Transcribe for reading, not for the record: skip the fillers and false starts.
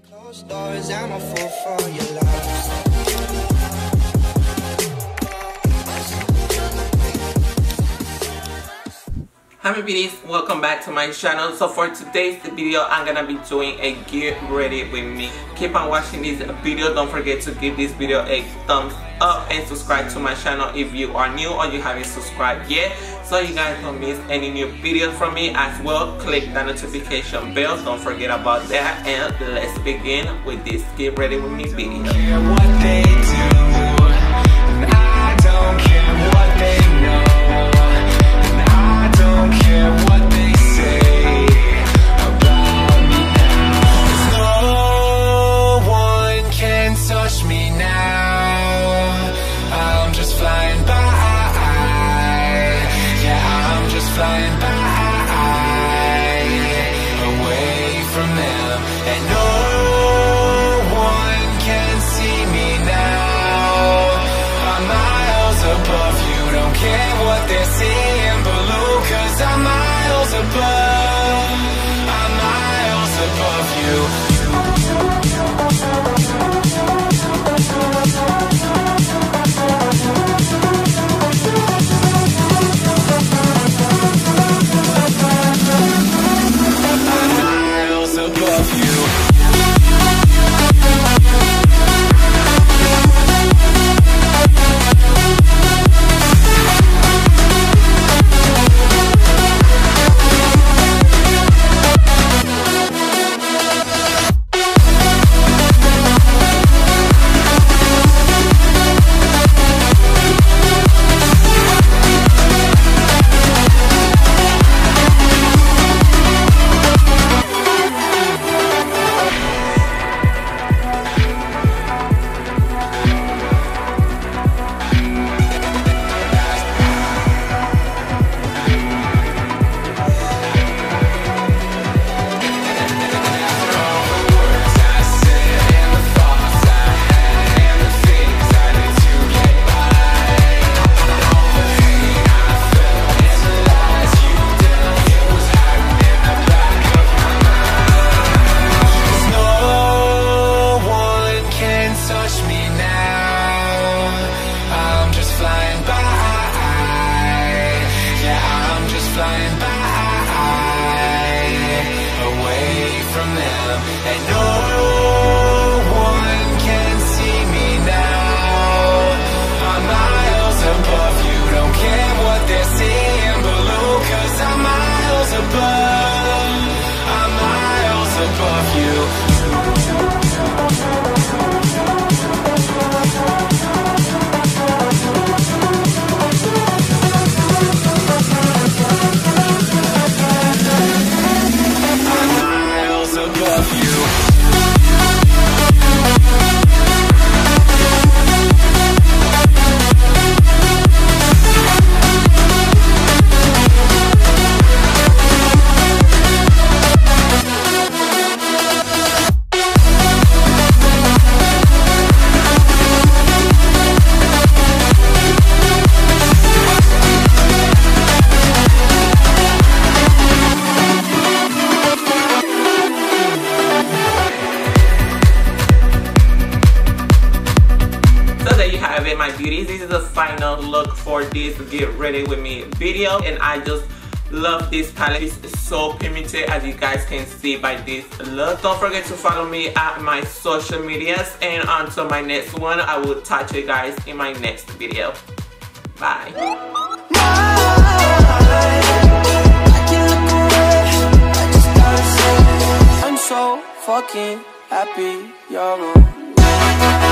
Closed doors, I'm a fool for your love. Hi my beauties, welcome back to my channel. So for today's video, I'm gonna be doing a get ready with me. Keep on watching this video. Don't forget to give this video a thumbs up and subscribe to my channel if you are new or you haven't subscribed yet, so you guys don't miss any new videos from me. As well, click that notification bell, don't forget about that, and let's begin with this get ready with me video. What they do, and I don't care what they know, and I don't care what they say about me now. 'Cause no one can touch me now. I'm just flying by. Yeah, I'm just flying by, away from them, and no one can see me now. I'm miles above you, don't care what they're seeing below, 'cause I'm miles above, I'm miles above you. My beauties, this is the final look for this get ready with me video, and I just love this palette. It's so pigmented, as you guys can see by this look. Don't forget to follow me at my social medias, and until my next one, I will touch you guys in my next video. Bye. I'm so fucking happy you're on.